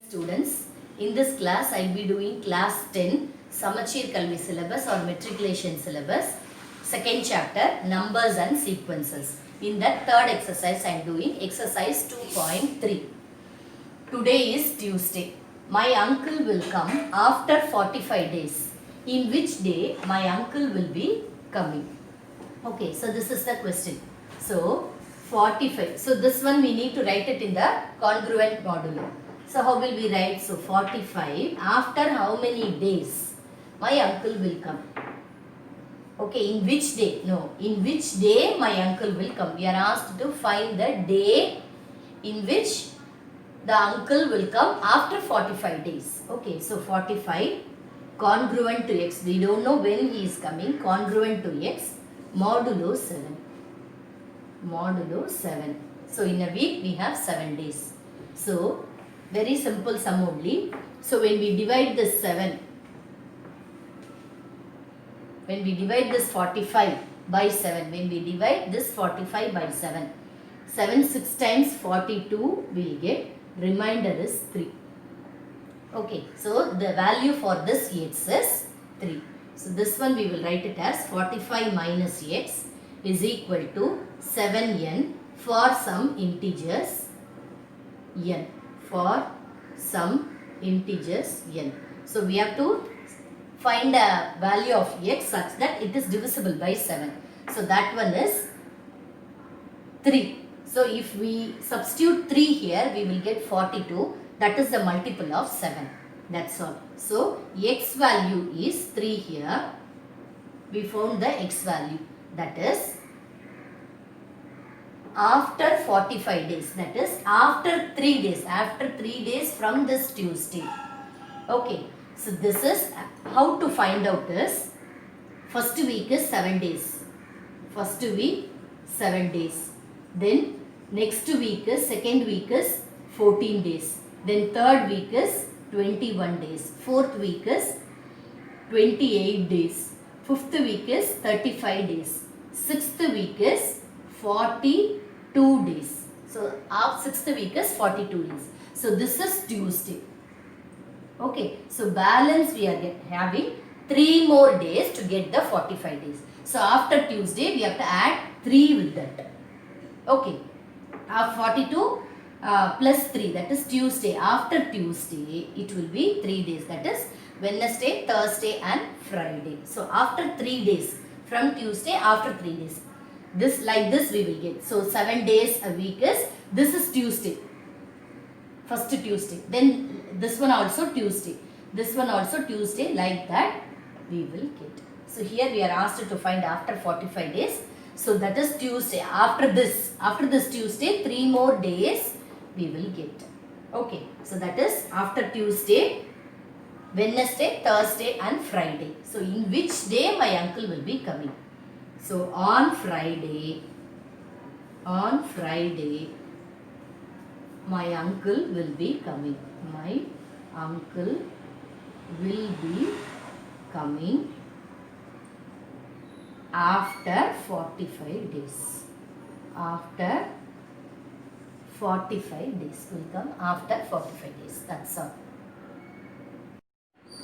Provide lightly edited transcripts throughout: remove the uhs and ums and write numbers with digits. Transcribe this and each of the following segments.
Students, in this class I will be doing class 10 Samachir Kalvi syllabus or matriculation syllabus, second chapter numbers and sequences. In that third exercise I am doing exercise 2.3. Today is Tuesday. My uncle will come after 45 days. In which day my uncle will be coming? Okay, so this is the question. So 45. So this one we need to write it in the congruent modulo. So how will we write? So 45 after how many days my uncle will come? Okay, in which day? No, in which day my uncle will come? We are asked to find the day in which the uncle will come after 45 days. Okay, so 45 congruent to x. We don't know when he is coming. Congruent to x modulo 7. Modulo 7. So in a week we have 7 days. So very simple sum only. So when we divide this 7, when we divide this 45 by 7, when we divide this 45 by 7, 7 6 times 42 we will get, remainder is 3. Okay, so the value for this x is 3. So this one we will write it as 45 minus x is equal to 7n for some integers n. For some integers n. So we have to find a value of x such that it is divisible by 7. So that one is 3. So if we substitute 3 here, we will get 42. That is the multiple of 7. That's all. So x value is 3 here. We found the x value. That is after 45 days, that is after 3 days, after 3 days from this Tuesday. Okay, so this is how to find out is, first week is 7 days, first week 7 days, then next week is, second week is 14 days, then third week is 21 days, fourth week is 28 days, fifth week is 35 days, sixth week is 42 days. So our sixth week is 42 days. So this is Tuesday. Okay, so balance we are having 3 more days to get the 45 days. So after Tuesday we have to add 3 with that. Okay, 42 plus 3, that is Tuesday. After Tuesday it will be 3 days, that is Wednesday, Thursday and Friday. So after 3 days from Tuesday, after 3 days. This like this we will get. So 7 days a week is, this is Tuesday, first Tuesday, then this one also Tuesday, this one also Tuesday, like that we will get. So here we are asked to find after 45 days. So that is Tuesday. After this Tuesday 3 more days we will get. Okay, so that is after Tuesday, Wednesday, Thursday and Friday. So in which day my uncle will be coming? So on Friday, my uncle will be coming. My uncle will be coming after 45 days. After 45 days will come after 45 days. That's all.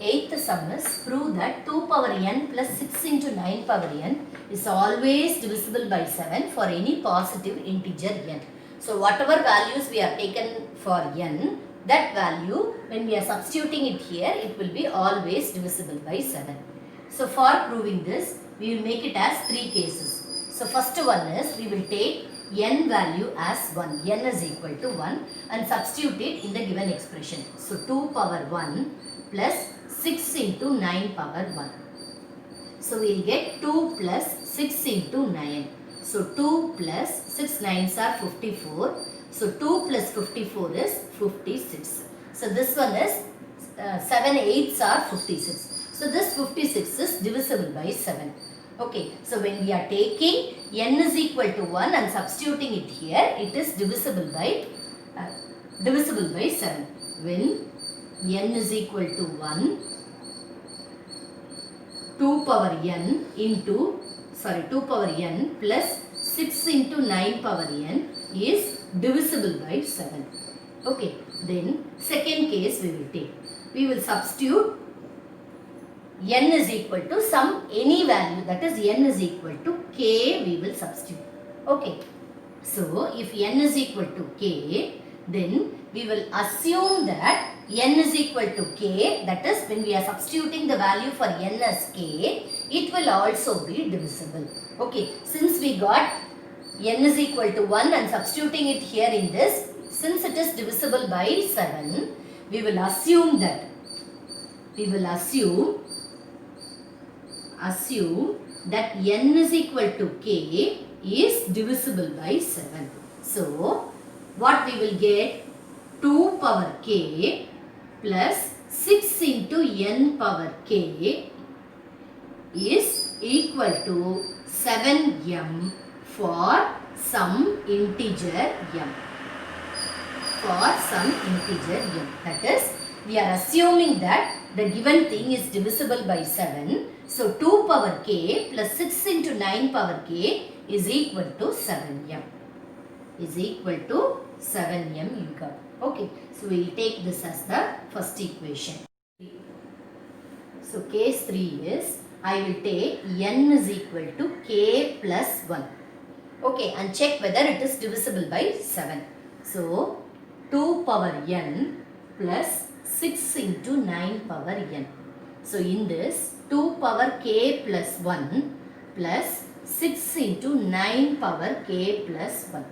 Eighth sum is, prove that 2 power n plus 6 into 9 power n is always divisible by 7 for any positive integer n. So whatever values we have taken for n, that value when we are substituting it here, it will be always divisible by 7. So for proving this, we will make it as 3 cases. So first one is, we will take n value as 1, n is equal to 1 and substitute it in the given expression. So 2 power 1 plus 6 into 9 power 1. So we will get 2 plus 6 into 9. So 2 plus 6 9s are 54. So 2 plus 54 is 56. So this one is 7 8s are 56. So this 56 is divisible by 7. Okay, so when we are taking n is equal to 1 and substituting it here, it is divisible by 7. When n is equal to 1, 2 power n plus 6 into 9 power n is divisible by 7. Okay, Then second case we will take. We will substitute n is equal to some any value, that is n is equal to k we will substitute. Okay. So if n is equal to k, then we will assume that n is equal to k, that is when we are substituting the value for n as k, it will also be divisible. Okay, since we got n is equal to 1 and substituting it here in this, since it is divisible by 7, we will assume that n is equal to k is divisible by 7. So, what we will get? 2 power k plus 6 into n power k is equal to 7m for some integer m. That is, we are assuming that the given thing is divisible by 7. So, 2 power k plus 6 into 9 power k is equal to 7m. You got. Okay. So, we will take this as the first equation. So, case 3 is, I will take n is equal to k plus 1. Okay. And check whether it is divisible by 7. So, 2 power n plus 6 into 9 power n. So, in this 2 power k plus 1 plus 6 into 9 power k plus 1.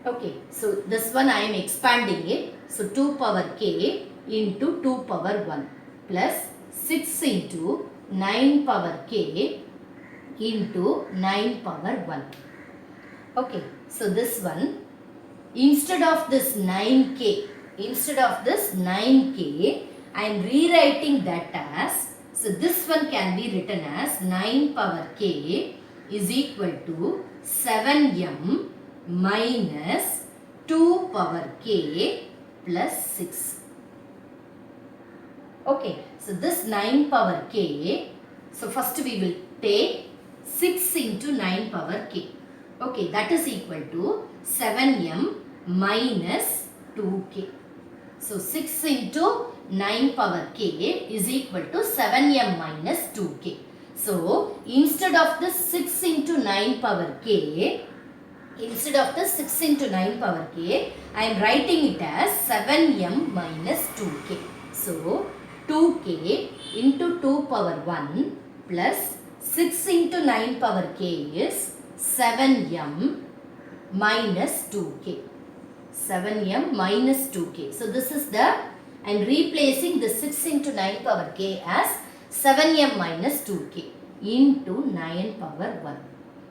Okay, so this one I am expanding it. So, 2 power k into 2 power 1 plus 6 into 9 power k into 9 power 1. Okay, so this one, instead of this 9k, I am rewriting that as, so this one can be written as 9 power k is equal to 7m minus 2 power k plus 6. Okay, so this 9 power k, so first we will take 6 into 9 power k. Okay, that is equal to 7m minus 2k. So, 6 into 9 power k is equal to 7m minus 2k. So, instead of this 6 into 9 power k, I am writing it as 7m minus 2k. So, 2k into 2 power 1 plus 6 into 9 power k is 7m minus 2k. 7m minus 2k. So, this is the, I am replacing the 6 into 9 power k as 7m minus 2k into 9 power 1.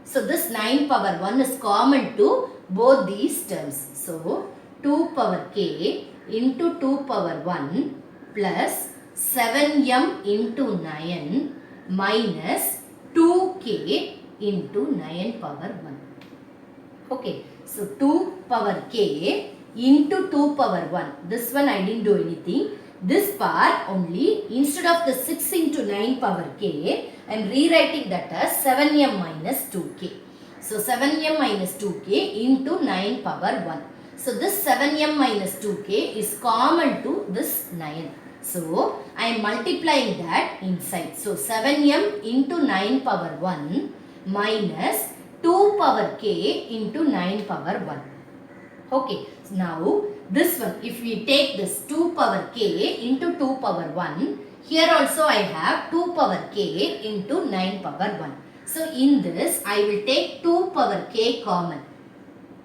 So, this 9 power 1 is common to both these terms. So, 2 power k into 2 power 1 plus 7m into 9 minus 2k into 9 power 1. Okay. So, 2 power k into 2 power 1. This one I didn't do anything. This part only, instead of the 6 into 9 power k, I am rewriting that as 7m minus 2k. So, 7m minus 2k into 9 power 1. So, this 7m minus 2k is common to this 9. So, I am multiplying that inside. So, 7m into 9 power 1 minus 2 power k into 9 power 1. Okay. So, now, this one, if we take this 2 power k into 2 power 1, here also I have 2 power k into 9 power 1. So, in this, I will take 2 power k common.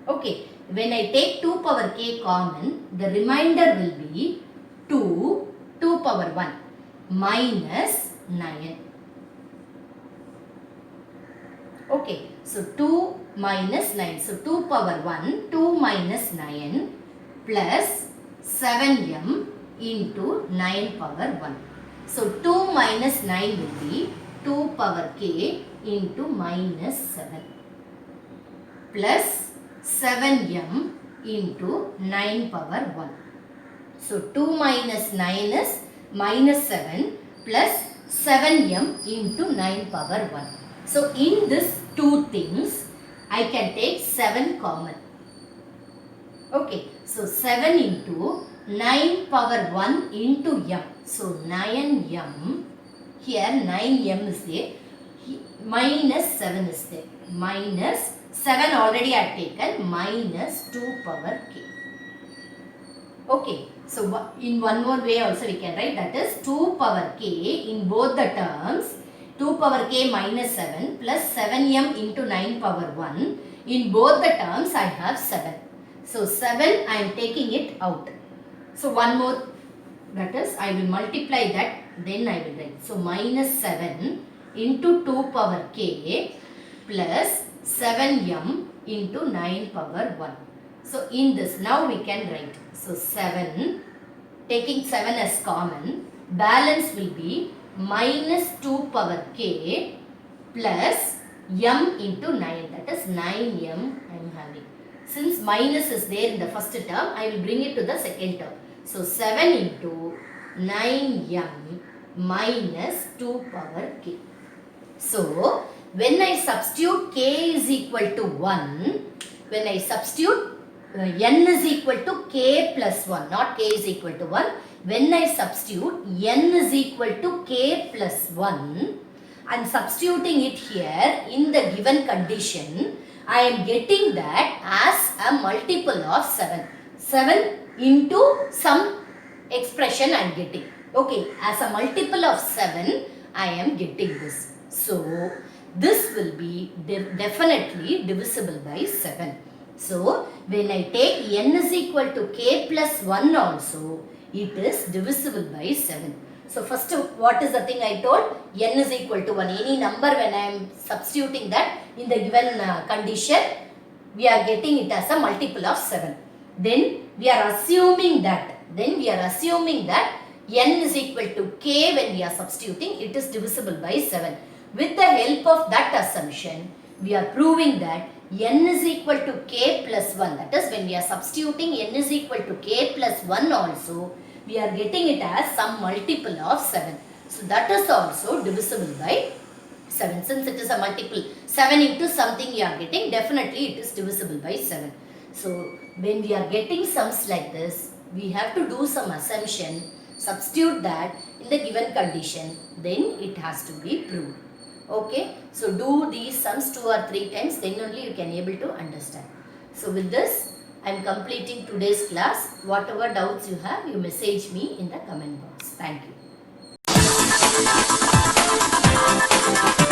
Okay. When I take 2 power k common, the remainder will be 2 power 1 minus 9. Okay. So, 2 minus 9. So, 2 power 1, 2 minus 9 plus 7m into 9 power 1. So, 2 minus 9 will be 2 power k into minus 7 plus 7m into 9 power 1. So, 2 minus 9 is minus 7 plus 7m into 9 power 1. So, in this two things, I can take 7 common. Okay. So 7 into 9 power 1 into m. So 9m, here 9m is there, minus 7 is there. Minus 7 already I have taken, minus 2 power k. Okay, so in one more way also we can write, that is 2 power k in both the terms, 2 power k minus 7 plus 7m into 9 power 1. In both the terms I have 7. So 7 I am taking it out. So one more, that is I will multiply that, then I will write. So minus 7 into 2 power k plus 7m into 9 power 1. So in this now we can write. So 7, taking 7 as common, balance will be minus 2 power k plus m into 9, that is 9m I am having. Since minus is there in the first term, I will bring it to the second term. So 7 into 9m minus 2 power k. So when I substitute k is equal to 1, when I substitute n is equal to k plus 1, not k is equal to 1. When I substitute n is equal to k plus 1, I am substituting it here in the given condition. I am getting that as a multiple of 7. 7 into some expression I am getting. Okay, as a multiple of 7, I am getting this. So, this will be definitely divisible by 7. So, when I take n is equal to k plus 1 also, it is divisible by 7. So, first what is the thing I told? N is equal to 1. Any number when I am substituting that in the given condition, we are getting it as a multiple of 7. Then we are assuming that, n is equal to k when we are substituting, it is divisible by 7. With the help of that assumption, we are proving that n is equal to k plus 1. That is, when we are substituting n is equal to k plus 1 also, we are getting it as some multiple of 7. So that is also divisible by 7. Since it is a multiple, 7 into something you are getting, definitely it is divisible by 7. So when we are getting sums like this, we have to do some assumption, substitute that in the given condition, then it has to be proved. Okay, so do these sums 2 or 3 times, then only you can able to understand. So with this, I am completing today's class. Whatever doubts you have, you message me in the comment box. Thank you.